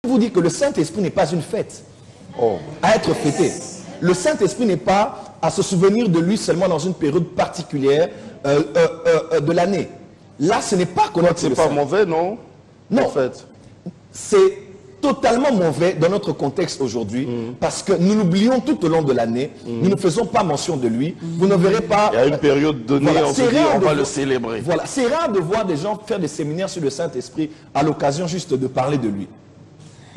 vous dire que le Saint-Esprit n'est pas une fête à être fêtée. Le Saint-Esprit n'est pas à se souvenir de lui seulement dans une période particulière de l'année. Là, ce n'est pas connaître c'est pas mauvais, non? Non, en fait. C'est totalement mauvais dans notre contexte aujourd'hui parce que nous l'oublions tout au long de l'année. Nous ne faisons pas mention de lui. Vous ne verrez pas... Il y a une période donnée, voilà, on se dit, on va le célébrer. Voilà, c'est rare de voir des gens faire des séminaires sur le Saint-Esprit à l'occasion juste de parler de lui.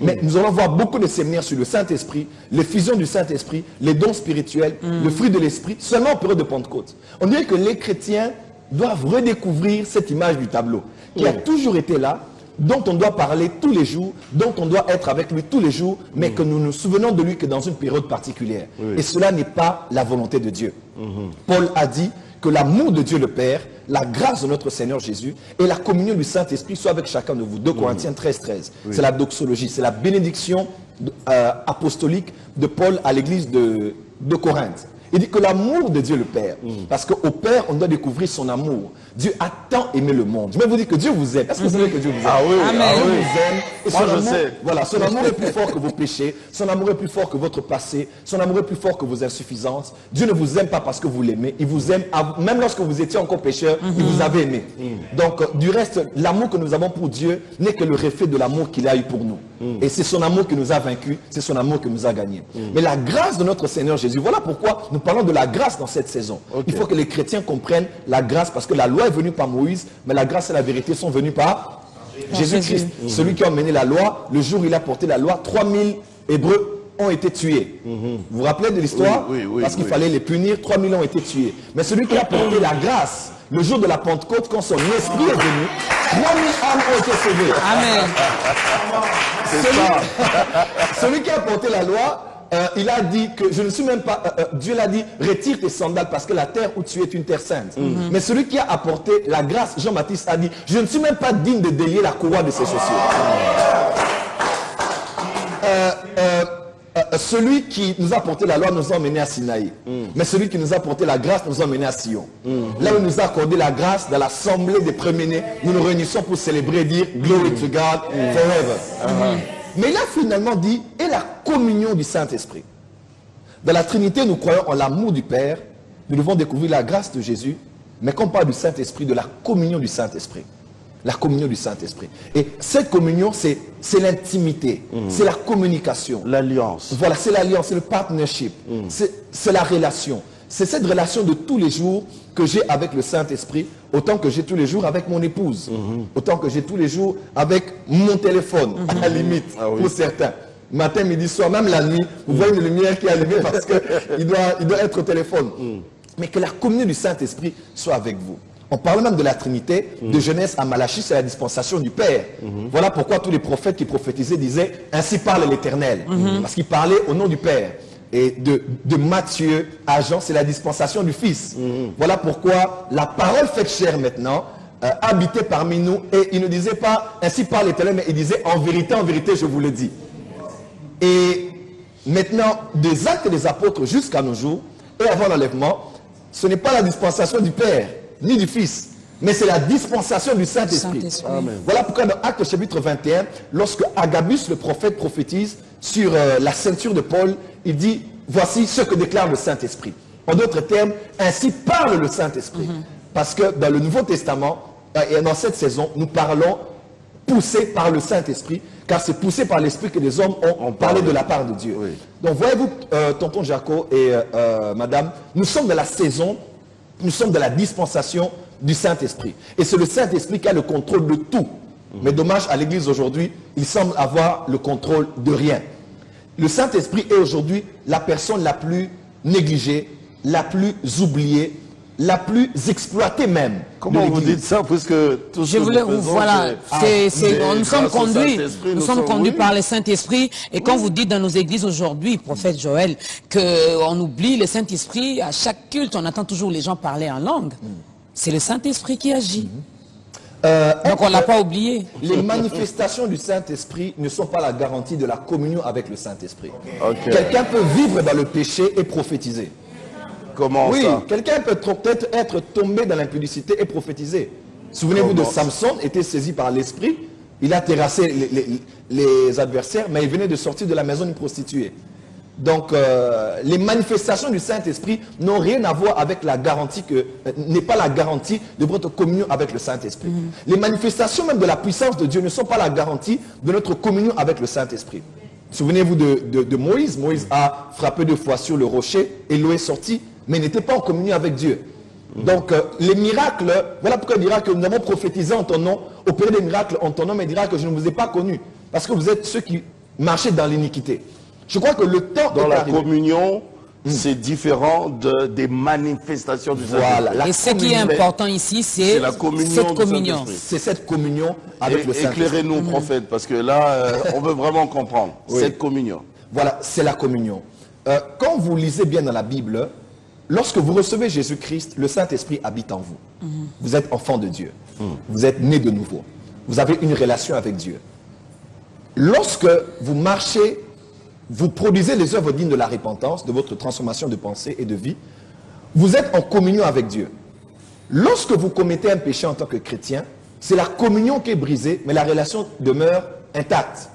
Mais nous allons voir beaucoup de séminaires sur le Saint-Esprit, l'effusion du Saint-Esprit, les dons spirituels, le fruit de l'Esprit, seulement en période de Pentecôte. On dirait que les chrétiens doivent redécouvrir cette image du tableau, qui a toujours été là, dont on doit parler tous les jours, dont on doit être avec lui tous les jours, mais que nous nous souvenons de lui que dans une période particulière. Et cela n'est pas la volonté de Dieu. Paul a dit que l'amour de Dieu le Père, la grâce de notre Seigneur Jésus et la communion du Saint-Esprit soient avec chacun de vous. 2 Corinthiens 13. C'est la doxologie, c'est la bénédiction apostolique de Paul à l'église de Corinthe. Il dit que l'amour de Dieu le Père, parce qu'au Père, on doit découvrir son amour. Dieu a tant aimé le monde. Je vais vous dire que Dieu vous aime. Est-ce que vous savez que Dieu vous aime? Ah oui, Dieu vous aime. Et moi, je sais. Voilà, son amour est plus fort que vos péchés. Son amour est plus fort que votre passé. Son amour est plus fort que vos insuffisances. Dieu ne vous aime pas parce que vous l'aimez. Il vous aime, même lorsque vous étiez encore pécheur, il vous avait aimé. Donc, du reste, l'amour que nous avons pour Dieu n'est que le reflet de l'amour qu'il a eu pour nous. Et c'est son amour qui nous a vaincus. C'est son amour qui nous a gagnés. Mais la grâce de notre Seigneur Jésus, voilà pourquoi nous parlons de la grâce dans cette saison. Il faut que les chrétiens comprennent la grâce parce que la loi est venue par Moïse, mais la grâce et la vérité sont venues par Jésus-Christ. Celui qui a emmené la loi, le jour où il a porté la loi, 3000 Hébreux ont été tués. Vous vous rappelez de l'histoire? Parce qu'il fallait les punir, 3000 ont été tués. Mais celui qui a porté la grâce, le jour de la Pentecôte, quand son esprit est venu, 3000 âmes ont été sauvées. Amen. Celui qui a porté la loi, il a dit que je ne suis même pas... Dieu l'a dit, retire tes sandales parce que la terre où tu es est une terre sainte. Mais celui qui a apporté la grâce, Jean-Baptiste a dit, je ne suis même pas digne de délier la couronne de ses chaussures. Celui qui nous a porté la loi nous a emmenés à Sinaï. Mais celui qui nous a porté la grâce nous a emmenés à Sion. Là où il nous a accordé la grâce, dans l'assemblée des premiers-nés, nous nous réunissons pour célébrer et dire Glory to God forever. Mais il a finalement dit, et la communion du Saint-Esprit. Dans la Trinité, nous croyons en l'amour du Père. Nous devons découvrir la grâce de Jésus. Mais quand on parle du Saint-Esprit, de la communion du Saint-Esprit. La communion du Saint-Esprit. Et cette communion, c'est l'intimité. C'est la communication. L'alliance. Voilà, c'est l'alliance, c'est le partnership. C'est la relation. C'est cette relation de tous les jours que j'ai avec le Saint-Esprit, autant que j'ai tous les jours avec mon épouse, autant que j'ai tous les jours avec mon téléphone, à la limite, pour certains. Matin, midi, soir, même la nuit, vous voyez une lumière qui est allumée parce qu'il doit être au téléphone. Mais que la communion du Saint-Esprit soit avec vous. On parle même de la Trinité, de Genèse à Malachie, c'est la dispensation du Père. Voilà pourquoi tous les prophètes qui prophétisaient disaient « Ainsi parle l'Éternel ». Parce qu'ils parlaient au nom du Père. Et de Matthieu à Jean, c'est la dispensation du Fils. Voilà pourquoi la parole faite chair maintenant habitait parmi nous. Et il ne disait pas « Ainsi parle l'Éternel », mais il disait « En vérité, je vous le dis ». Et maintenant, des actes des apôtres jusqu'à nos jours, et avant l'enlèvement, ce n'est pas la dispensation du Père, ni du Fils, mais c'est la dispensation du Saint-Esprit. Voilà pourquoi dans Actes chapitre 21, lorsque Agabus, le prophète, prophétise sur la ceinture de Paul, il dit, voici ce que déclare le Saint-Esprit. En d'autres termes, ainsi parle le Saint-Esprit. Parce que dans le Nouveau Testament, et dans cette saison, nous parlons poussés par le Saint-Esprit, car c'est poussé par l'Esprit que les hommes ont parlé de la part de Dieu. Donc voyez-vous, tonton Jaco et madame, nous sommes dans la saison, nous sommes dans la dispensation du Saint-Esprit. Et c'est le Saint-Esprit qui a le contrôle de tout. Mais dommage, à l'église aujourd'hui, il semble avoir le contrôle de rien. Le Saint-Esprit est aujourd'hui la personne la plus négligée, la plus oubliée, la plus exploitée même. Comment vous dites ça? Puisque tout je voulais, voilà, nous sommes conduits par le Saint-Esprit. Et quand vous dites dans nos églises aujourd'hui, prophète Joël, qu'on oublie le Saint-Esprit, à chaque culte, on entend toujours les gens parler en langue. C'est le Saint-Esprit qui agit. Donc on ne l'a pas oublié. Les manifestations du Saint-Esprit ne sont pas la garantie de la communion avec le Saint-Esprit. Quelqu'un peut vivre dans le péché et prophétiser. Comment ça? Quelqu'un peut peut-être être tombé dans l'impudicité et prophétiser. Souvenez-vous de Samson, était saisi par l'Esprit. Il a terrassé les adversaires, mais il venait de sortir de la maison d'une prostituée. Donc, les manifestations du Saint-Esprit n'ont rien à voir avec la garantie n'est pas la garantie de votre communion avec le Saint-Esprit. Les manifestations même de la puissance de Dieu ne sont pas la garantie de notre communion avec le Saint-Esprit. Souvenez-vous de Moïse. Moïse a frappé 2 fois sur le rocher et l'eau est sortie, mais il n'était pas en communion avec Dieu. Donc, les miracles, voilà pourquoi il dira que nous avons prophétisé en ton nom, opéré des miracles en ton nom, mais il dira que je ne vous ai pas connus, parce que vous êtes ceux qui marchaient dans l'iniquité. Je crois que le temps dans la communion, c'est différent des manifestations du Saint-Esprit. Voilà. Et ce qui est important ici, c'est cette communion. C'est cette communion avec le Saint-Esprit. Éclairez-nous, prophète, parce que là, on veut vraiment comprendre cette communion. Voilà, c'est la communion. Quand vous lisez bien dans la Bible, lorsque vous recevez Jésus-Christ, le Saint-Esprit habite en vous. Vous êtes enfant de Dieu. Vous êtes né de nouveau. Vous avez une relation avec Dieu. Lorsque vous marchez, vous produisez les œuvres dignes de la repentance, de votre transformation de pensée et de vie. Vous êtes en communion avec Dieu. Lorsque vous commettez un péché en tant que chrétien, c'est la communion qui est brisée, mais la relation demeure intacte.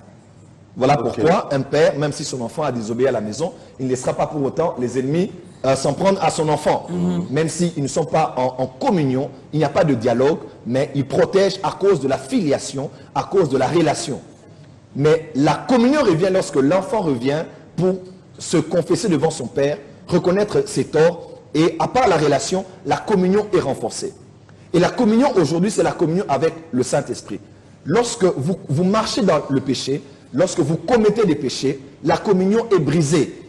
Voilà pourquoi un père, même si son enfant a désobéi à la maison, il ne laissera pas pour autant les ennemis s'en prendre à son enfant. Même s'ils ne sont pas en communion, il n'y a pas de dialogue, mais il protège à cause de la filiation, à cause de la relation. Mais la communion revient lorsque l'enfant revient pour se confesser devant son père, reconnaître ses torts, et à part la relation, la communion est renforcée. Et la communion aujourd'hui, c'est la communion avec le Saint-Esprit. Lorsque vous marchez dans le péché, lorsque vous commettez des péchés, la communion est brisée.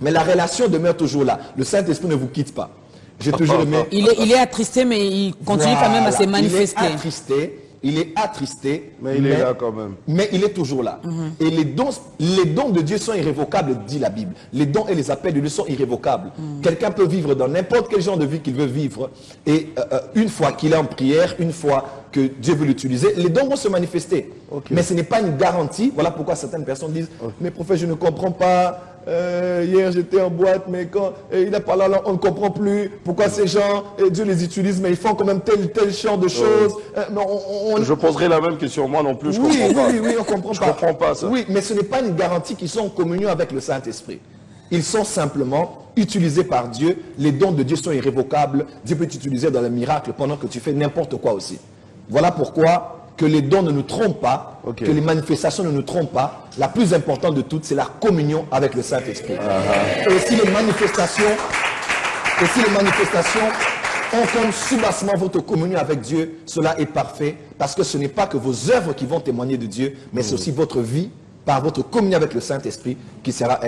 Mais la relation demeure toujours là. Le Saint-Esprit ne vous quitte pas. J'ai toujours aimé... Il est attristé, mais il continue quand même à se manifester. Il est attristé, mais il est là quand même. Mais il est toujours là. Et les dons de Dieu sont irrévocables, dit la Bible. Les dons et les appels de Dieu sont irrévocables. Quelqu'un peut vivre dans n'importe quel genre de vie qu'il veut vivre. Et une fois qu'il est en prière, une fois que Dieu veut l'utiliser, les dons vont se manifester. Mais ce n'est pas une garantie. Voilà pourquoi certaines personnes disent « Mais prophète, je ne comprends pas. Hier j'étais en boîte, mais quand il a parlé là, on ne comprend plus pourquoi ces gens, Dieu les utilise, mais ils font quand même tel genre de choses. Je poserai la même question, moi non plus, je comprends pas. Oui, on comprend pas. Je comprends pas ça. Oui, mais ce n'est pas une garantie qu'ils sont en communion avec le Saint-Esprit. Ils sont simplement utilisés par Dieu. Les dons de Dieu sont irrévocables. Dieu peut t'utiliser dans le miracle pendant que tu fais n'importe quoi aussi. Voilà pourquoi que les dons ne nous trompent pas, que les manifestations ne nous trompent pas. La plus importante de toutes, c'est la communion avec le Saint-Esprit. Et si les manifestations ont comme soubassement votre communion avec Dieu, cela est parfait, parce que ce n'est pas que vos œuvres qui vont témoigner de Dieu, mais c'est aussi votre vie, par votre communion avec le Saint-Esprit, qui sera